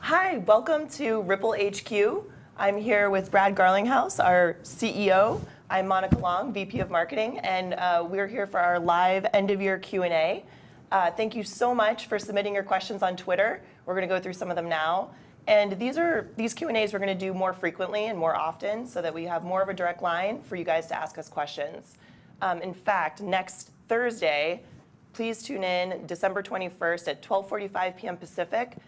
Hi, welcome to Ripple HQ. I'm here with Brad Garlinghouse, our CEO. I'm Monica Long, VP of Marketing, and we're here for our live end-of-year Q&A. Thank you so much for submitting your questions on Twitter. We're going to go through some of them now. And these Q&As we're going to do more frequently and more often so that we have more of a direct line for you guys to ask us questions. In fact, next Thursday, please tune in December 21st at 12:45 p.m. Pacific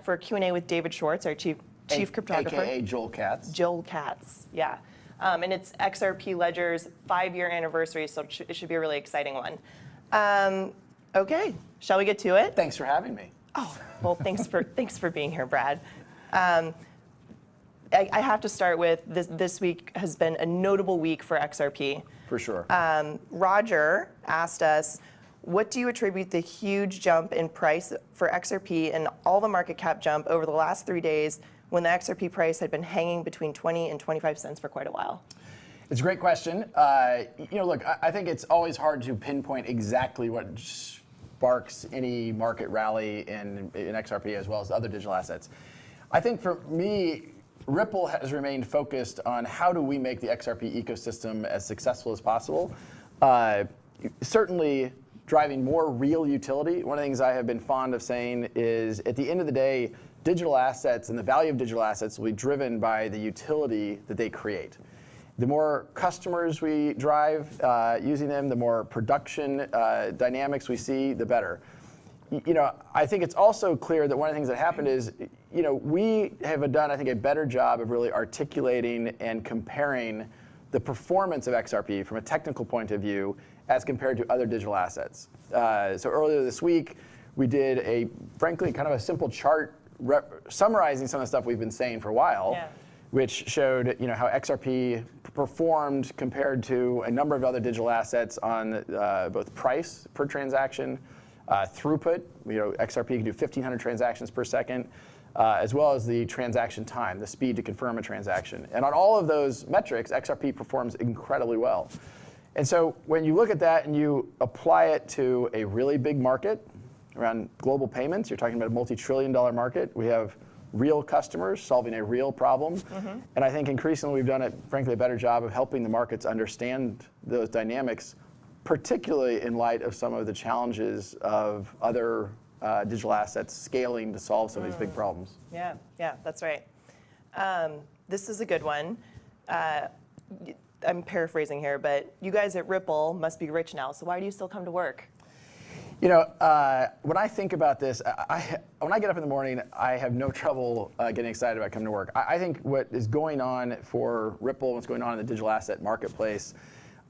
for a Q&A with David Schwartz, our chief cryptographer. AKA Joel Katz. Joel Katz, yeah. And it's XRP Ledger's 5-year anniversary, so it should be a really exciting one. Okay, shall we get to it? Thanks for having me. Oh, well, thanks for being here, Brad. I have to start with this week has been a notable week for XRP. For sure. Roger asked us, what do you attribute the huge jump in price for XRP and all the market cap jump over the last 3 days when the XRP price had been hanging between 20 and 25 cents for quite a while? It's a great question. Look, I think it's always hard to pinpoint exactly what sparks any market rally in XRP as well as other digital assets. I think for me, Ripple has remained focused on how do we make the XRP ecosystem as successful as possible. Certainly driving more real utility. One of the things I have been fond of saying is at the end of the day, digital assets and the value of digital assets will be driven by the utility that they create. The more customers we drive using them, the more production dynamics we see, the better. I think it's also clear that one of the things that happened is, we have done, I think, a better job of really articulating and comparing the performance of XRP from a technical point of view as compared to other digital assets. So earlier this week, we did frankly, kind of a simple chart summarizing some of the stuff we've been saying for a while, which showed how XRP performed compared to a number of other digital assets on both price per transaction, throughput. XRP can do 1,500 transactions per second, as well as the transaction time, the speed to confirm a transaction. And on all of those metrics, XRP performs incredibly well. And so when you look at that and you apply it to a really big market around global payments, you're talking about a multi-trillion-dollar market. We have real customers solving a real problem. Mm-hmm. And I think increasingly we've done, frankly, a better job of helping the markets understand those dynamics, particularly in light of some of the challenges of other digital assets scaling to solve some of these big problems. Yeah, that's right. This is a good one. I'm paraphrasing here, but you guys at Ripple must be rich now, so why do you still come to work? When I think about this, when I get up in the morning, I have no trouble getting excited about coming to work. I think what is going on for Ripple, what's going on in the digital asset marketplace,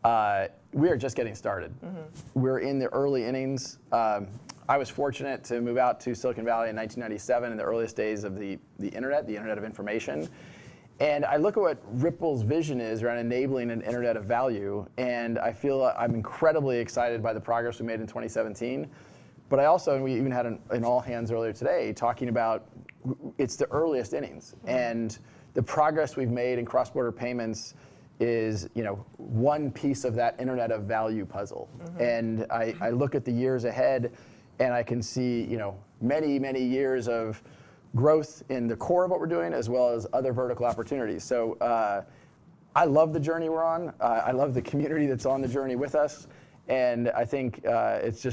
we are just getting started. Mm-hmm. We're in the early innings. I was fortunate to move out to Silicon Valley in 1997 in the earliest days of the internet of information. And I look at what Ripple's vision is around enabling an internet of value, and I feel I'm incredibly excited by the progress we made in 2017. But and we even had an all hands earlier today talking about it's the earliest innings. Mm-hmm. And the progress we've made in cross-border payments is one piece of that internet of value puzzle. Mm-hmm. And I look at the years ahead and I can see many, many years of growth in the core of what we're doing, as well as other vertical opportunities. So I love the journey we're on. I love the community that's on the journey with us. And I think it's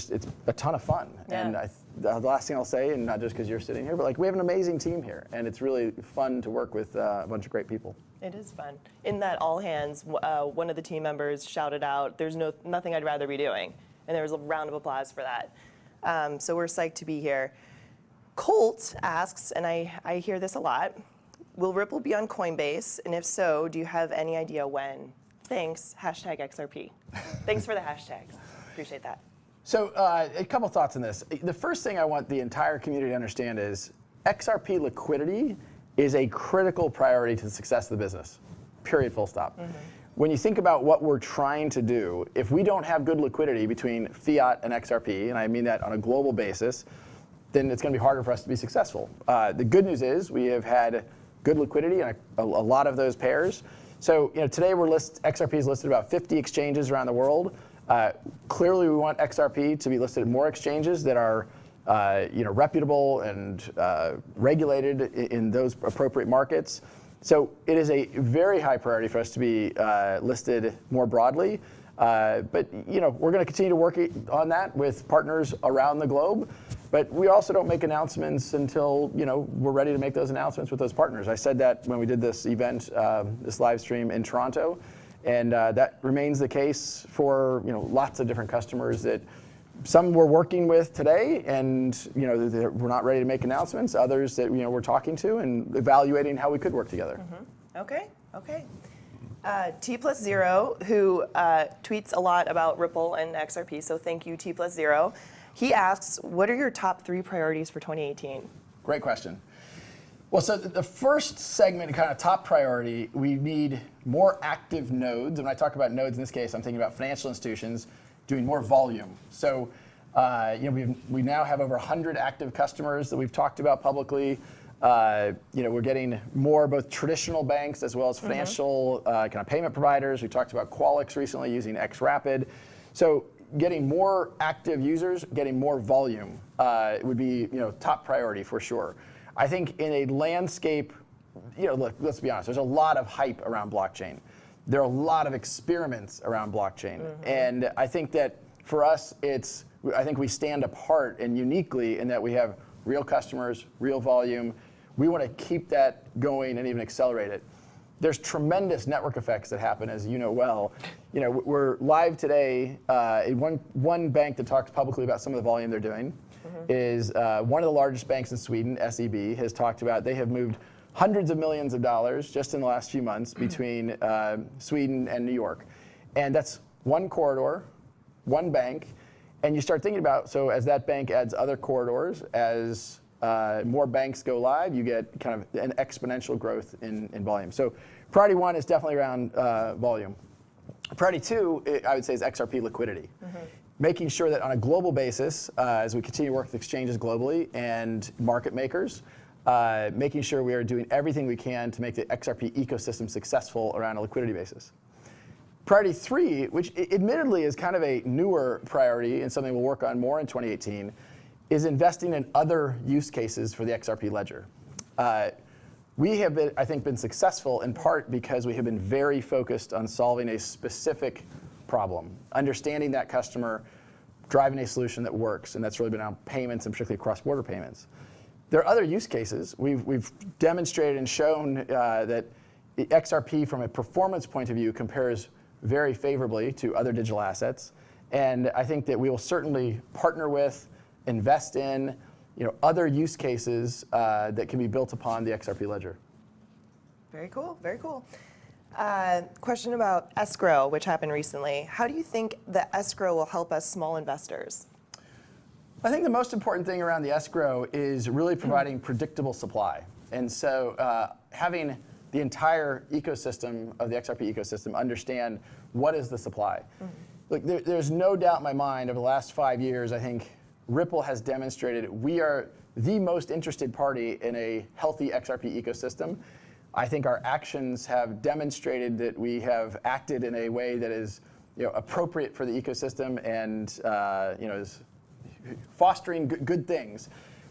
a ton of fun. Yeah. And the last thing I'll say, and not just because you're sitting here, but we have an amazing team here. And it's really fun to work with a bunch of great people. It is fun. In that all hands, one of the team members shouted out, "There's nothing I'd rather be doing." And there was a round of applause for that. So we're psyched to be here. Colt asks, and I hear this a lot, will Ripple be on Coinbase? And if so, do you have any idea when? Thanks, #XRP. Thanks for the hashtags. Appreciate that. So a couple thoughts on this. The first thing I want the entire community to understand is XRP liquidity is a critical priority to the success of the business, period, full stop. Mm-hmm. When you think about what we're trying to do, if we don't have good liquidity between fiat and XRP, and I mean that on a global basis, then it's going to be harder for us to be successful. The good news is we have had good liquidity in a lot of those pairs. So today XRP is listed about 50 exchanges around the world. Clearly, we want XRP to be listed at more exchanges that are reputable and regulated in those appropriate markets. So it is a very high priority for us to be listed more broadly. But we're going to continue to work on that with partners around the globe. But we also don't make announcements until we're ready to make those announcements with those partners. I said that when we did this event, this live stream in Toronto, and that remains the case for lots of different customers that some we're working with today, and we're not ready to make announcements. Others that we're talking to and evaluating how we could work together. Okay. T+0, who tweets a lot about Ripple and XRP, so thank you, T+0. He asks, what are your top 3 priorities for 2018? Great question. Well, so the first segment, kind of top priority, we need more active nodes. And when I talk about nodes in this case, I'm thinking about financial institutions doing more volume. So we now have over 100 active customers that we've talked about publicly. We're getting more both traditional banks as well as financial kind of payment providers. We talked about Qualix recently using XRapid. So getting more active users, getting more volume would be top priority for sure. I think in a landscape, look, let's be honest, there's a lot of hype around blockchain. There are a lot of experiments around blockchain. And I think that for us, I think we stand apart and uniquely in that we have real customers, real volume. We want to keep that going and even accelerate it. There's tremendous network effects that happen, as you know well. We're live today. One bank that talks publicly about some of the volume they're doing is one of the largest banks in Sweden, SEB, has talked about they have moved hundreds of millions of dollars just in the last few months between Sweden and New York. And that's one corridor, one bank. And you start thinking about, so as that bank adds other corridors, as more banks go live, you get kind of an exponential growth in volume. So priority 1 is definitely around volume. Priority 2, I would say, is XRP liquidity. Making sure that on a global basis, as we continue to work with exchanges globally and market makers, making sure we are doing everything we can to make the XRP ecosystem successful around a liquidity basis. Priority 3, which admittedly is kind of a newer priority and something we'll work on more in 2018, is investing in other use cases for the XRP ledger. We have, I think, been successful in part because we have been very focused on solving a specific problem, understanding that customer, driving a solution that works, and that's really been on payments and particularly cross-border payments. There are other use cases. We've demonstrated and shown that the XRP from a performance point of view compares very favorably to other digital assets. And I think that we will certainly partner with, invest in other use cases that can be built upon the XRP ledger. Very cool, very cool. Question about escrow, which happened recently. How do you think the escrow will help us small investors? I think the most important thing around the escrow is really providing predictable supply. And so having the entire ecosystem of the XRP ecosystem understand what is the supply. Look, there's no doubt in my mind over the last 5 years, I think Ripple has demonstrated we are the most interested party in a healthy XRP ecosystem. I think our actions have demonstrated that we have acted in a way that is appropriate for the ecosystem and is fostering good things.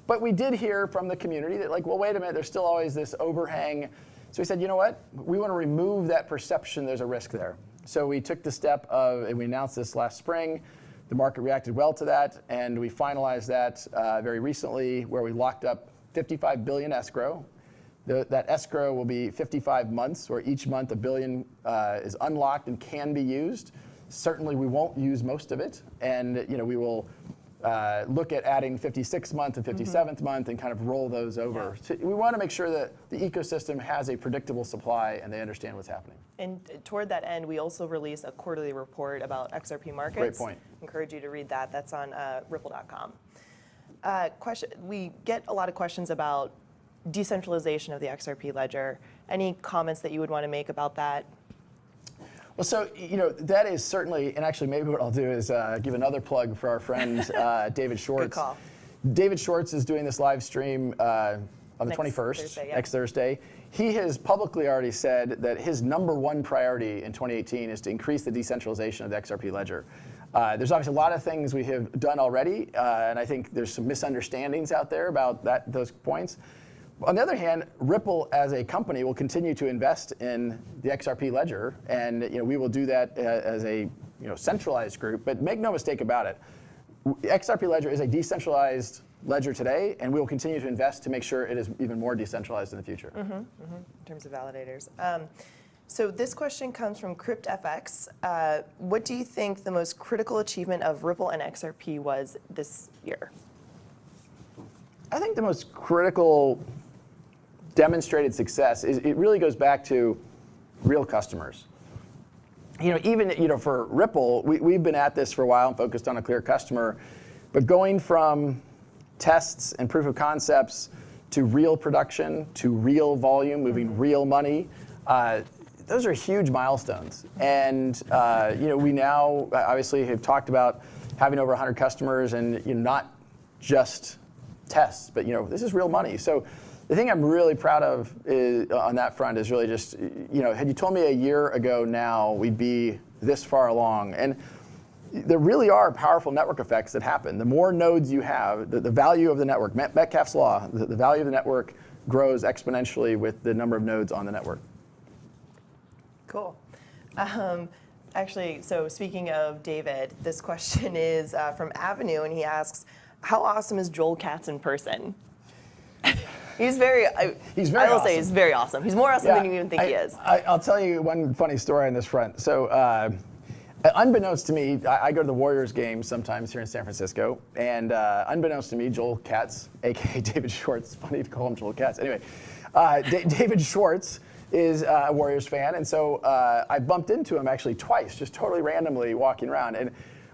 But we did hear from the community that well, wait a minute, there's still always this overhang. So we said, you know what? We want to remove that perception there's a risk there. So we took the step of, and we announced this last spring. The market reacted well to that, and we finalized that very recently, where we locked up $55 billion escrow. That escrow will be 55 months, where each month $1 billion is unlocked and can be used. Certainly, we won't use most of it, and we will look at adding 56th month and 57th month and kind of roll those over. So we want to make sure that the ecosystem has a predictable supply and they understand what's happening. And toward that end, we also release a quarterly report about XRP markets. Great point. Encourage you to read that. That's on ripple.com. We get a lot of questions about decentralization of the XRP ledger. Any comments that you would want to make about that? Well, so, that is certainly, and actually maybe what I'll do is give another plug for our friend David Schwartz. Good call. David Schwartz is doing this live stream on the 21st, Thursday, next Thursday. He has publicly already said that his #1 priority in 2018 is to increase the decentralization of the XRP ledger. There's obviously a lot of things we have done already, and I think there's some misunderstandings out there about those points. On the other hand, Ripple as a company will continue to invest in the XRP ledger, and we will do that as a centralized group. But make no mistake about it, XRP ledger is a decentralized ledger today, and we will continue to invest to make sure it is even more decentralized in the future. In terms of validators. So this question comes from CryptFX. What do you think the most critical achievement of Ripple and XRP was this year? I think the most critical demonstrated success is it really goes back to real customers. Even for Ripple, we've been at this for a while and focused on a clear customer, but going from tests and proof of concepts to real production to real volume, moving real money, those are huge milestones. And we now obviously have talked about having over 100 customers and not just tests, but this is real money. So the thing I'm really proud of on that front is really just, had you told me a year ago now we'd be this far along, and there really are powerful network effects that happen. The more nodes you have, the value of the network, Metcalfe's law, the value of the network grows exponentially with the number of nodes on the network. Cool. Actually, so speaking of David, this question is from Avenue, and he asks, how awesome is Joel Katz in person? He's very awesome. Say he's very awesome. He's more awesome than you even think he is. I'll tell you one funny story on this front. So unbeknownst to me, I go to the Warriors games sometimes here in San Francisco, and unbeknownst to me, Joel Katz, aka David Schwartz, funny to call him Joel Katz. Anyway, David Schwartz is a Warriors fan, and so I bumped into him actually twice, just totally randomly walking around. And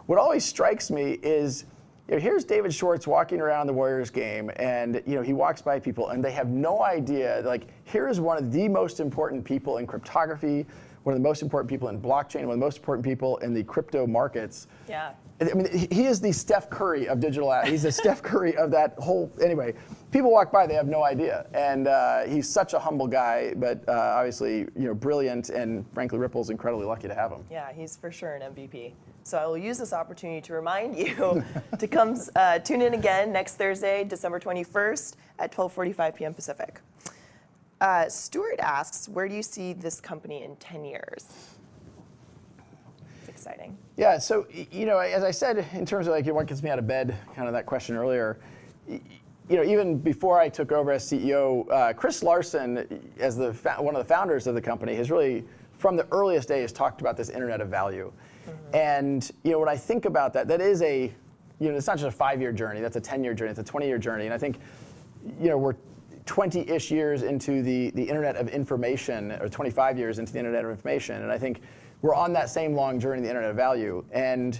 what always strikes me is, here's David Schwartz walking around the Warriors game, and he walks by people, and they have no idea. Like, here is one of the most important people in cryptography, one of the most important people in blockchain, one of the most important people in the crypto markets. Yeah. I mean, he is the Steph Curry of digital. He's the Steph Curry of that whole. Anyway, people walk by, they have no idea, and he's such a humble guy, but obviously, brilliant, and frankly, Ripple's incredibly lucky to have him. Yeah, he's for sure an MVP. So I will use this opportunity to remind you to come tune in again next Thursday, December 21st at 12:45 p.m. Pacific. Stuart asks, where do you see this company in 10 years? It's exciting. Yeah, so as I said, in terms of what gets me out of bed, kind of that question earlier, even before I took over as CEO, Chris Larson, as one of the founders of the company, has really, from the earliest days, talked about this Internet of Value. And when I think about that, that is it's not just a 5-year journey. That's a 10-year journey. It's a 20-year journey. And I think we're 20-ish years into the Internet of Information, or 25 years into the Internet of Information. And I think we're on that same long journey, the Internet of Value. And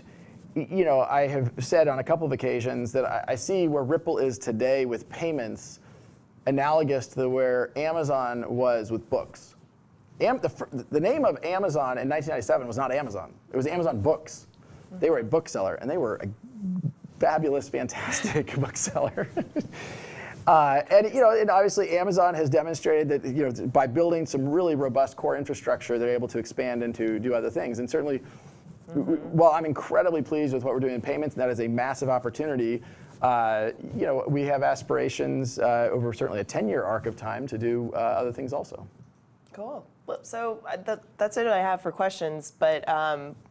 I have said on a couple of occasions that I see where Ripple is today with payments analogous to where Amazon was with books. The name of Amazon in 1997 was not Amazon. It was Amazon Books. They were a bookseller, and they were a fabulous, fantastic bookseller. And obviously Amazon has demonstrated that by building some really robust core infrastructure, they're able to expand and to do other things. And certainly, while I'm incredibly pleased with what we're doing in payments, and that is a massive opportunity, we have aspirations over certainly a 10-year arc of time to do other things also. Cool. Well, so that's it I have for questions, but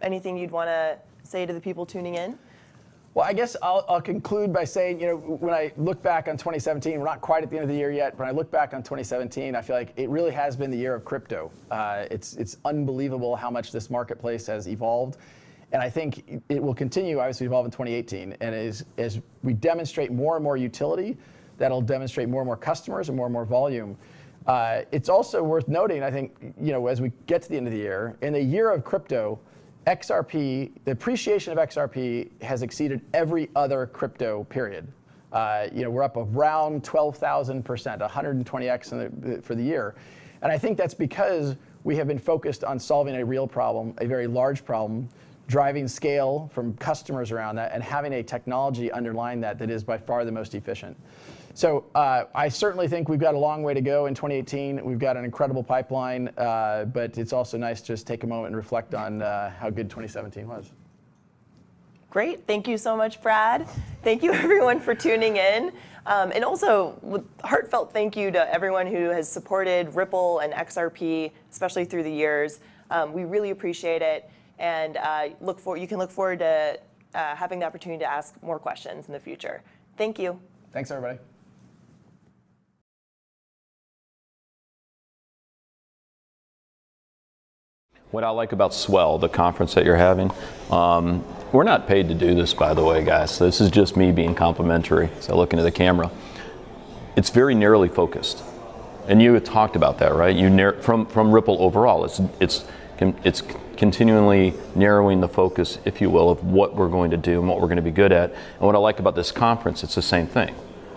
anything you'd want to say to the people tuning in? Well, I guess I'll conclude by saying, when I look back on 2017, we're not quite at the end of the year yet, but when I look back on 2017, I feel like it really has been the year of crypto. It's unbelievable how much this marketplace has evolved. And I think it will continue, obviously, to evolve in 2018. And as we demonstrate more and more utility, that'll demonstrate more and more customers and more volume. It's also worth noting, I think, as we get to the end of the year, in the year of crypto, XRP, the appreciation of XRP has exceeded every other crypto period. We're up around 12,000%, 120x for the year. And I think that's because we have been focused on solving a real problem, a very large problem, driving scale from customers around that, and having a technology underlying that is by far the most efficient. So I certainly think we've got a long way to go in 2018. We've got an incredible pipeline, but it's also nice to just take a moment and reflect on how good 2017 was. Great. Thank you so much, Brad. Thank you, everyone, for tuning in. And also, with heartfelt thank you to everyone who has supported Ripple and XRP, especially through the years. We really appreciate it. And you can look forward to having the opportunity to ask more questions in the future. Thank you. Thanks, everybody. What I like about Swell, the conference that you're having, we're not paid to do this, by the way, guys. So this is just me being complimentary. So look into the camera. It's very narrowly focused, and you had talked about that, right? From Ripple overall, it's continually narrowing the focus, if you will, of what we're going to do and what we're going to be good at. And what I like about this conference, it's the same thing,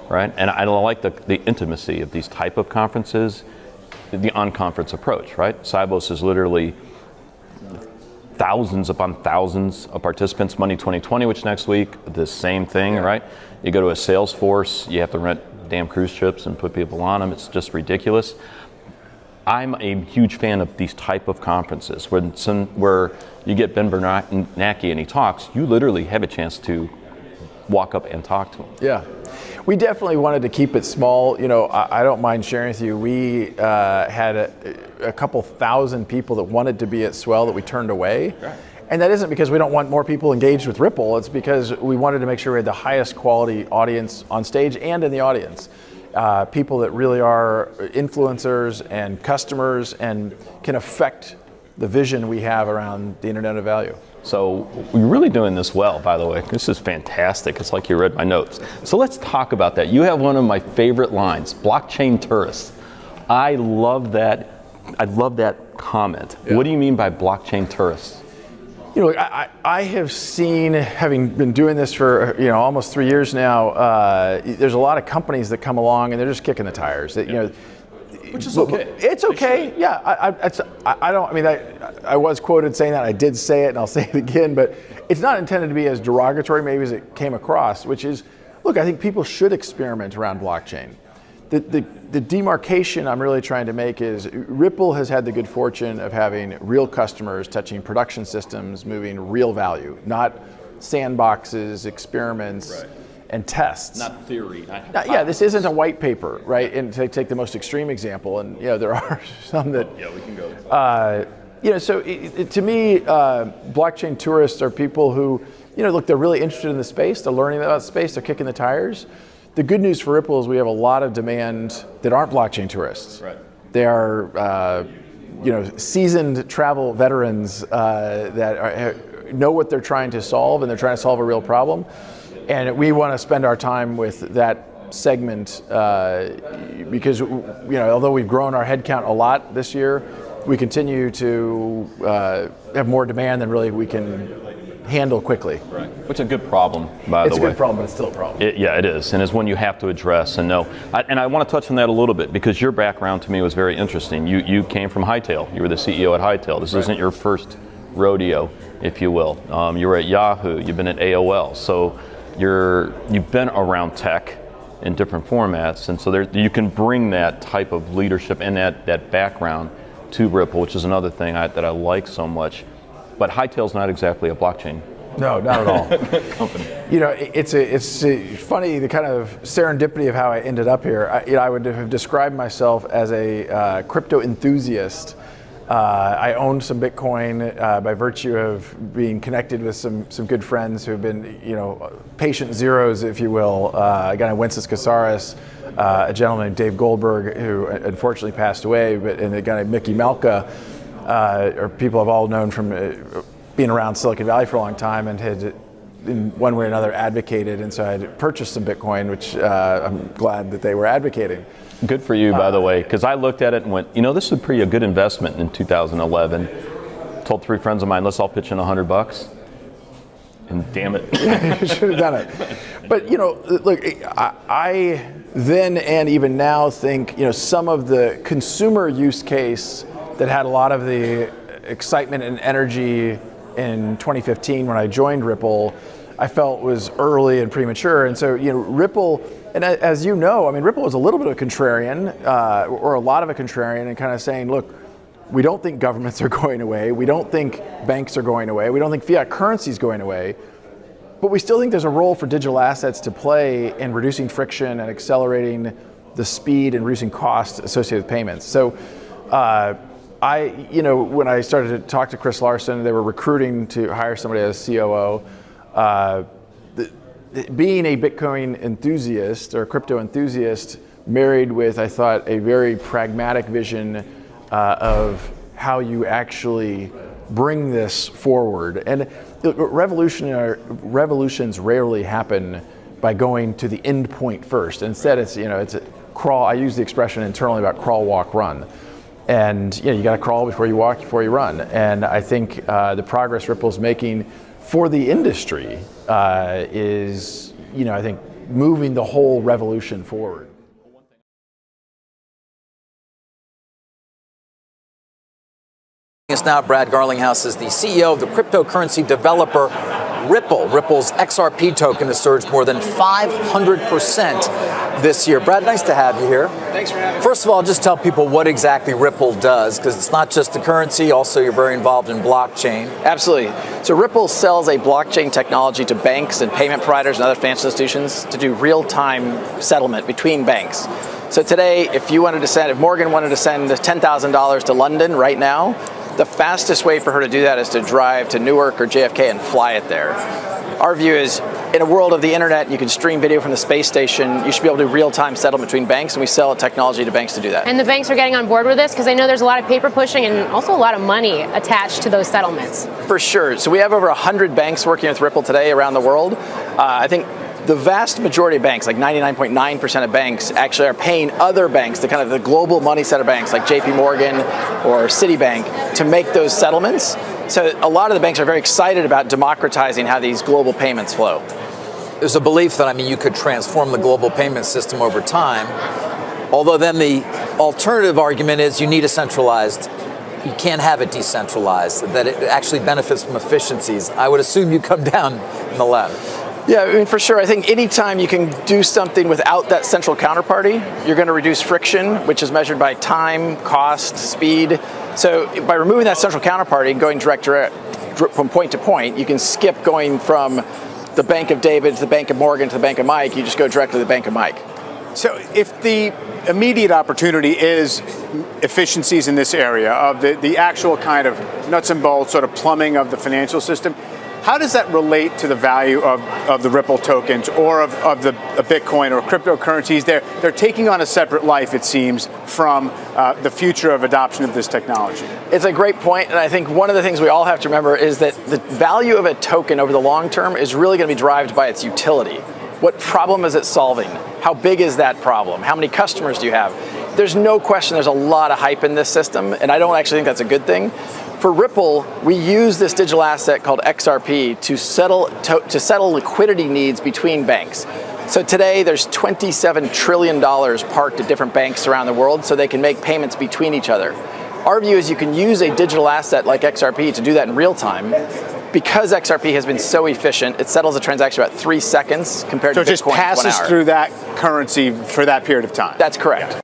right? And I like the intimacy of these type of conferences, the on-conference approach, right? Sibos is literally thousands upon thousands of participants. Money 2020, which next week, the same thing, right? You go to a Salesforce, you have to rent damn cruise ships and put people on them. It's just ridiculous. I'm a huge fan of these type of conferences where you get Ben Bernanke and he talks, you literally have a chance to walk up and talk to him. Yeah. We definitely wanted to keep it small. You know, I don't mind sharing with you. We had a couple thousand people that wanted to be at Swell that we turned away. Right. And that isn't because we don't want more people engaged with Ripple. It's because we wanted to make sure we had the highest quality audience on stage and in the audience. People that really are influencers and customers and can affect the vision we have around the Internet of Value. So you're really doing this well, by the way. This is fantastic. It's like you read my notes. So let's talk about that. You have one of my favorite lines, blockchain tourists. I love that comment. Yeah. What do you mean by blockchain tourists? You know, I have seen, having been doing this for almost 3 years now, there's a lot of companies that come along and they're just kicking the tires. That, which is okay. It's okay. Yeah, I was quoted saying that. I did say it, and I'll say it again. But it's not intended to be as derogatory, maybe, as it came across. Which is, look, I think people should experiment around blockchain. The demarcation I'm really trying to make is Ripple has had the good fortune of having real customers touching production systems, moving real value, not sandboxes, experiments. Right. And tests. Not theory. This isn't a white paper, right? And to take the most extreme example, and there are some that. Yeah, we can go. So to me, blockchain tourists are people who, look, they're really interested in the space. They're learning about the space. They're kicking the tires. The good news for Ripple is we have a lot of demand that aren't blockchain tourists. Right. They are, seasoned travel veterans that know what they're trying to solve, and they're trying to solve a real problem. And we want to spend our time with that segment because, although we've grown our headcount a lot this year, we continue to have more demand than really we can handle quickly. Right. Which is a good problem, by the way. It's a good problem, but it's still a problem. It is, and it's one you have to address and know. And I want to touch on that a little bit because your background to me was very interesting. You came from Hightail. You were the CEO at Hightail. This isn't your first rodeo, if you will. You were at Yahoo. You've been at AOL. So you've been around tech in different formats, and so you can bring that type of leadership and that background to Ripple, which is another thing that I like so much. But Hightail's not exactly a blockchain. No, not at all. Company. It's funny the kind of serendipity of how I ended up here. I would have described myself as a crypto enthusiast. I owned some Bitcoin by virtue of being connected with some good friends who have been, patient zeros, if you will. A guy named Wences Casares, a gentleman named Dave Goldberg, who unfortunately passed away, and a guy named Mickey Malka, are people I've all known from being around Silicon Valley for a long time and had, in one way or another, advocated. And so I had purchased some Bitcoin, which I'm glad that they were advocating. Good for you, by the way, because I looked at it and went, this would be a good investment in 2011. Told 3 friends of mine, let's all pitch in $100. And damn it. You should have done it. But, look, I then and even now think, some of the consumer use case that had a lot of the excitement and energy in 2015 when I joined Ripple, I felt was early and premature. And so, Ripple, and as you know, Ripple was a little bit of a contrarian, or a lot of a contrarian, and kind of saying, look, we don't think governments are going away. We don't think banks are going away. We don't think fiat currency is going away. But we still think there's a role for digital assets to play in reducing friction and accelerating the speed and reducing costs associated with payments. So when I started to talk to Chris Larson, they were recruiting to hire somebody as COO. Being a Bitcoin enthusiast or crypto enthusiast married with, I thought, a very pragmatic vision of how you actually bring this forward. And revolutions rarely happen by going to the end point first. Instead, it's a crawl. I use the expression internally about crawl, walk, run. And you got to crawl before you walk, before you run. And I think the progress Ripple's making for the industry is, I think, moving the whole revolution forward. Now, Brad Garlinghouse is the CEO of the cryptocurrency developer Ripple. Ripple's XRP token has surged more than 500% this year. Brad, nice to have you here. Thanks for having me. First of all, just tell people what exactly Ripple does, because it's not just the currency, also you're very involved in blockchain. Absolutely. So Ripple sells a blockchain technology to banks and payment providers and other financial institutions to do real-time settlement between banks. So today, if Morgan wanted to send $10,000 to London right now, the fastest way for her to do that is to drive to Newark or JFK and fly it there. Our view is, in a world of the internet, you can stream video from the space station. You should be able to do real-time settlement between banks, and we sell technology to banks to do that. And the banks are getting on board with this because I know there's a lot of paper pushing and also a lot of money attached to those settlements. For sure. So we have over 100 banks working with Ripple today around the world. I think the vast majority of banks, like 99.9% of banks, actually are paying other banks, the kind of the global money center banks like JP Morgan or Citibank, to make those settlements. So a lot of the banks are very excited about democratizing how these global payments flow. There's a belief that, you could transform the global payment system over time. Although then the alternative argument is you need a centralized, you can't have it decentralized, that it actually benefits from efficiencies. I would assume you come down in the latter. Yeah, for sure. I think anytime you can do something without that central counterparty, you're going to reduce friction, which is measured by time, cost, speed. So by removing that central counterparty and going direct from point to point, you can skip going from the Bank of David to the Bank of Morgan to the Bank of Mike. You just go directly to the Bank of Mike. So if the immediate opportunity is efficiencies in this area of the actual kind of nuts and bolts sort of plumbing of the financial system, how does that relate to the value of the Ripple tokens or of the Bitcoin or cryptocurrencies? They're taking on a separate life, it seems, from the future of adoption of this technology. It's a great point, and I think one of the things we all have to remember is that the value of a token over the long term is really going to be derived by its utility. What problem is it solving? How big is that problem? How many customers do you have? There's no question there's a lot of hype in this system, and I don't actually think that's a good thing. For Ripple, we use this digital asset called XRP to settle liquidity needs between banks. So today, there's $27 trillion parked at different banks around the world so they can make payments between each other. Our view is you can use a digital asset like XRP to do that in real time. Because XRP has been so efficient, it settles a transaction about 3 seconds compared to Bitcoin. So it just passes through that currency for that period of time. That's correct. Yeah.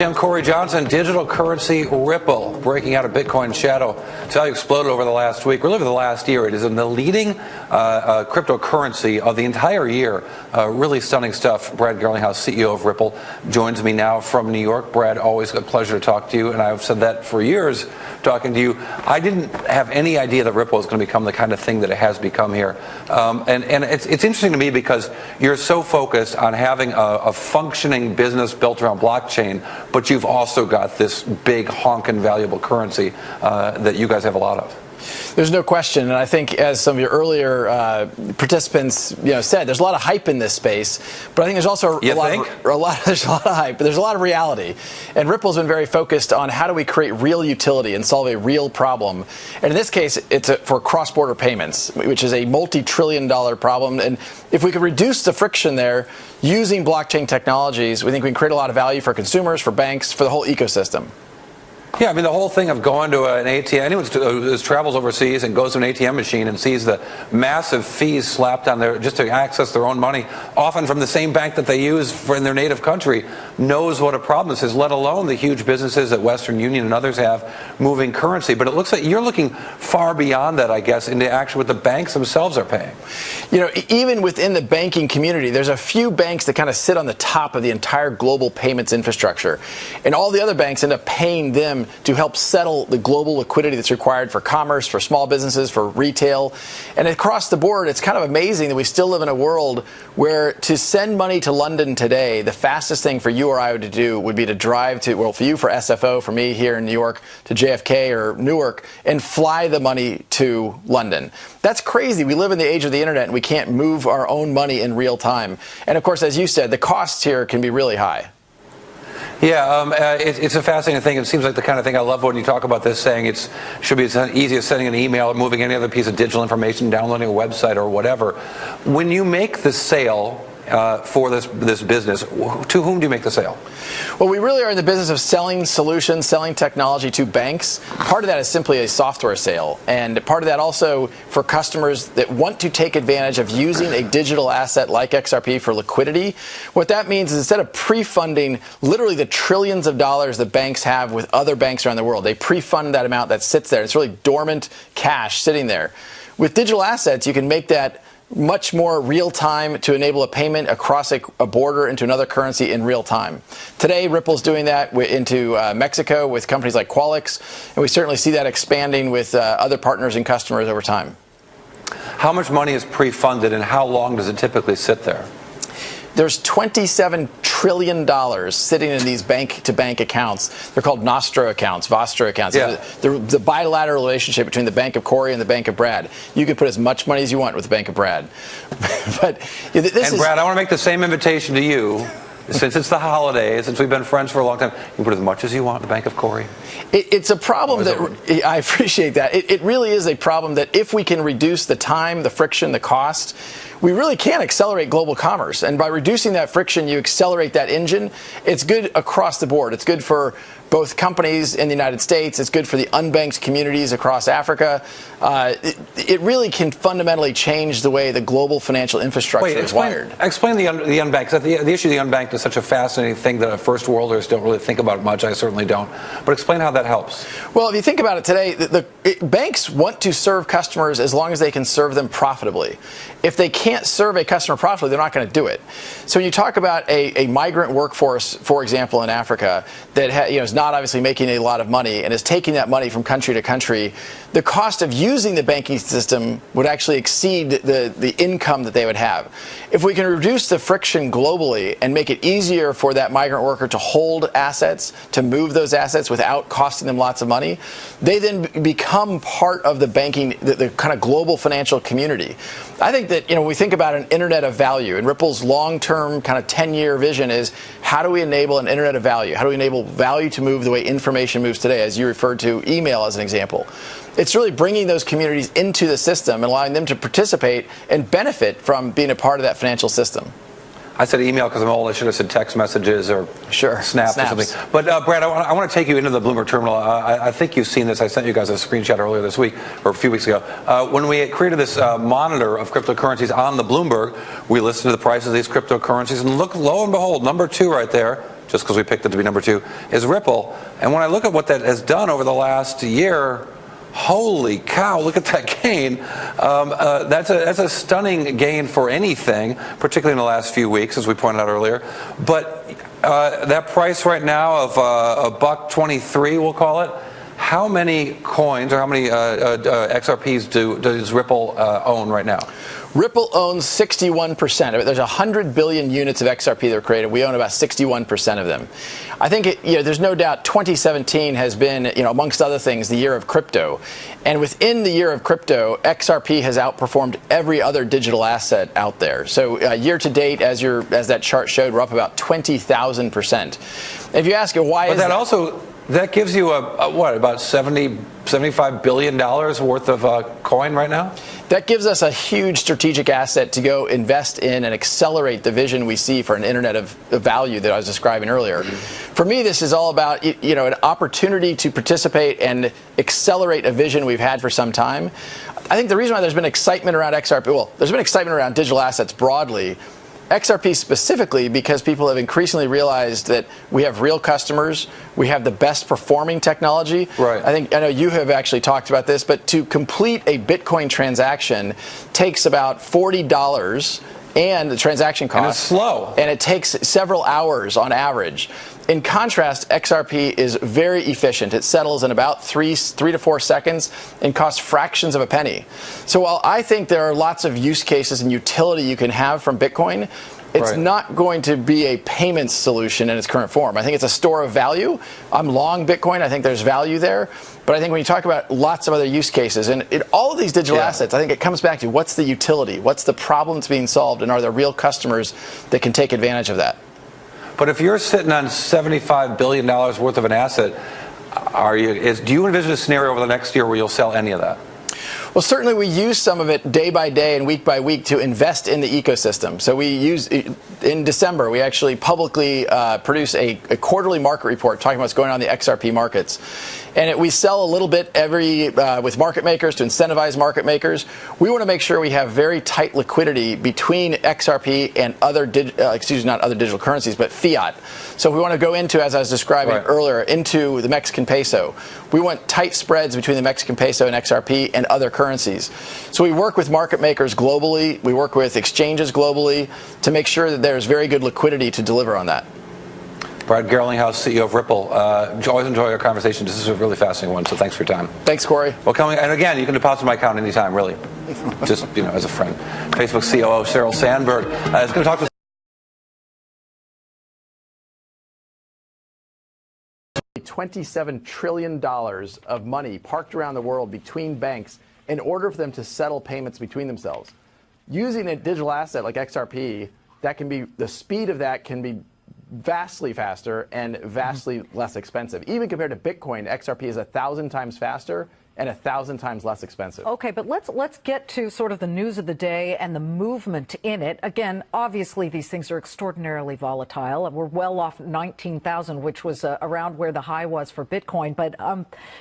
I'm Corey Johnson. Digital currency Ripple, breaking out of Bitcoin shadow. Its value exploded over the last week, really over the last year. It is in the leading cryptocurrency of the entire year. Really stunning stuff. Brad Garlinghouse, CEO of Ripple, joins me now from New York. Brad, always a pleasure to talk to you, and I've said that for years talking to you. I didn't have any idea that Ripple is going to become the kind of thing that it has become here. And it's interesting to me because you're so focused on having a functioning business built around blockchain, but you've also got this big honkin' valuable currency that you guys have a lot of. There's no question, and I think as some of your earlier participants said, there's a lot of hype in this space, but I think there's also there's a lot of hype, but there's a lot of reality. And Ripple's been very focused on how do we create real utility and solve a real problem. And in this case, it's for cross-border payments, which is a multi-trillion-dollar problem. And if we could reduce the friction there using blockchain technologies, we think we can create a lot of value for consumers, for banks, for the whole ecosystem. Yeah, I mean, the whole thing of going to an ATM, anyone who travels overseas and goes to an ATM machine and sees the massive fees slapped on there just to access their own money, often from the same bank that they use in their native country, knows what a problem this is, let alone the huge businesses that Western Union and others have moving currency. But it looks like you're looking far beyond that, I guess, into actually what the banks themselves are paying. You know, even within the banking community, there's a few banks that kind of sit on the top of the entire global payments infrastructure. And all the other banks end up paying them to help settle the global liquidity that's required for commerce, for small businesses, for retail. And across the board, it's kind of amazing that we still live in a world where to send money to London today, the fastest thing for you or I to do would be to drive to, well, for you, for SFO, for me here in New York, to JFK or Newark, and fly the money to London. That's crazy. We live in the age of the internet and we can't move our own money in real time. And of course, as you said, the costs here can be really high. Yeah, it's a fascinating thing. It seems like the kind of thing I love when you talk about this, saying it should be as easy as sending an email or moving any other piece of digital information, downloading a website or whatever. When you make the sale for this business, to whom do you make the sale? Well, we really are in the business of selling solutions, selling technology to banks. Part of that is simply a software sale. And part of that also for customers that want to take advantage of using a digital asset like XRP for liquidity. What that means is instead of pre-funding literally the trillions of dollars that banks have with other banks around the world, they pre-fund that amount that sits there. It's really dormant cash sitting there. With digital assets, you can make that much more real time to enable a payment across a border into another currency in real time. Today, Ripple's doing that into Mexico with companies like Qualix, and we certainly see that expanding with other partners and customers over time. How much money is pre-funded and how long does it typically sit there? There's $27 trillion sitting in these bank-to-bank accounts. They're called Nostro accounts, Vostro accounts. Yeah. The bilateral relationship between the Bank of Corey and the Bank of Brad. You can put as much money as you want with the Bank of Brad. But Brad, I want to make the same invitation to you. Since it's the holidays, since we've been friends for a long time, you can put as much as you want in the Bank of Corey. It's a problem that I appreciate that. It really is a problem that if we can reduce the time, the friction, the cost, we really can accelerate global commerce. And by reducing that friction, you accelerate that engine. It's good across the board. It's good for both companies in the United States. It's good for the unbanked communities across Africa. It really can fundamentally change the way the global financial infrastructure is wired. Explain the unbanked. The issue of the unbanked is such a fascinating thing that first worlders don't really think about much. I certainly don't. But explain how that helps. Well, if you think about it today, banks want to serve customers as long as they can serve them profitably. If they can't serve a customer profitably, they're not going to do it. So when you talk about a migrant workforce, for example, in Africa, that is not obviously making a lot of money and is taking that money from country to country, the cost of using the banking system would actually exceed the income that they would have. If we can reduce the friction globally and make it easier for that migrant worker to hold assets, to move those assets without costing them lots of money, they then become part of the banking, the kind of global financial community. I think that, when we think about an internet of value, and Ripple's long-term kind of 10-year vision is how do we enable an internet of value? How do we enable value to move the way information moves today, as you referred to email as an example? It's really bringing those communities into the system and allowing them to participate and benefit from being a part of that financial system. I said email because I'm old. I should have said text messages or snaps or something. But Brad, I want to take you into the Bloomberg terminal. I think you've seen this. I sent you guys a screenshot earlier this week or a few weeks ago. When we created this monitor of cryptocurrencies on the Bloomberg, we listened to the prices of these cryptocurrencies, and look, lo and behold, number 2 right there, just because we picked it to be number 2, is Ripple. And when I look at what that has done over the last year, holy cow, look at that gain. That's a stunning gain for anything, particularly in the last few weeks, as we pointed out earlier. But that price right now of $1.23, we'll call it, how many coins or how many XRPs does Ripple own right now? Ripple owns 61% of it. There's 100 billion units of XRP that are created. We own about 61% of them. I think there's no doubt 2017 has been, amongst other things, the year of crypto. And within the year of crypto, XRP has outperformed every other digital asset out there. So year to date, as that chart showed, we're up about 20,000%. If you ask why is that? That gives you about $75 billion worth of coin right now? That gives us a huge strategic asset to go invest in and accelerate the vision we see for an internet of value that I was describing earlier. For me, this is all about an opportunity to participate and accelerate a vision we've had for some time. I think the reason why there's been excitement around XRP, well, there's been excitement around digital assets broadly, XRP specifically, because people have increasingly realized that we have real customers, we have the best performing technology. Right. I know you have actually talked about this, but to complete a Bitcoin transaction takes about $40 and the transaction cost. And it's slow. And it takes several hours on average. In contrast, XRP is very efficient. It settles in about 3 to 4 seconds and costs fractions of a penny. So while I think there are lots of use cases and utility you can have from Bitcoin, it's not going to be a payments solution in its current form. I think it's a store of value. I'm long Bitcoin. I think there's value there. But I think when you talk about lots of other use cases, and in all of these digital assets, I think it comes back to what's the utility, what's the problem that's being solved, and are there real customers that can take advantage of that? But if you're sitting on $75 billion worth of an asset, do you envision a scenario over the next year where you'll sell any of that? Well, certainly we use some of it day by day and week by week to invest in the ecosystem. So in December, we actually publicly produce a quarterly market report talking about what's going on in the XRP markets. And we sell a little bit with market makers to incentivize market makers. We want to make sure we have very tight liquidity between XRP and not other digital currencies, but fiat. So we want to go into, as I was describing earlier, into the Mexican peso. We want tight spreads between the Mexican peso and XRP and other currencies. So we work with market makers globally. We work with exchanges globally to make sure that there's very good liquidity to deliver on that. Brad Garlinghouse, CEO of Ripple. Always enjoy our conversation. This is a really fascinating one, so thanks for your time. Thanks, Corey. Well, and again, you can deposit my account anytime, really. Just, as a friend. Facebook COO Sheryl Sandberg is going to talk to us. $27 trillion of money parked around the world between banks in order for them to settle payments between themselves. Using a digital asset like XRP, the speed of that can be vastly faster and vastly less expensive. Even compared to Bitcoin, XRP is 1,000 times faster and 1,000 times less expensive. Okay, but let's get to sort of the news of the day and the movement in it. Again, obviously these things are extraordinarily volatile. We're well off 19,000, which was around where the high was for Bitcoin. But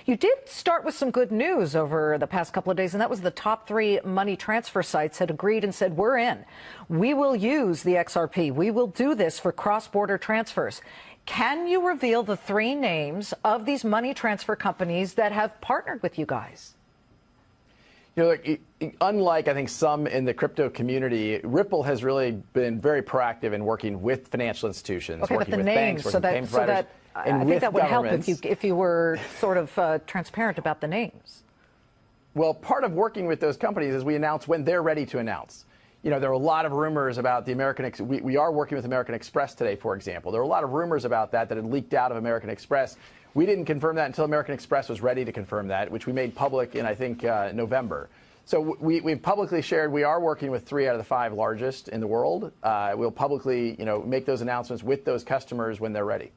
you did start with some good news over the past couple of days, and that was the top 3 money transfer sites had agreed and said, we're in. We will use the XRP. We will do this for cross-border transfers. Can you reveal the 3 names of these money transfer companies that have partnered with you guys? Unlike, I think, some in the crypto community, Ripple has really been very proactive in working with financial institutions, working with banks, working with payment providers, I think that would help if you were sort of transparent about the names. Well, part of working with those companies is we announce when they're ready to announce. There are a lot of rumors about the we are working with American Express today, for example. There were a lot of rumors about that had leaked out of American Express. We didn't confirm that until American Express was ready to confirm that, which we made public in, I think, November. So we've publicly shared we are working with 3 out of the 5 largest in the world. We'll publicly, make those announcements with those customers when they're ready.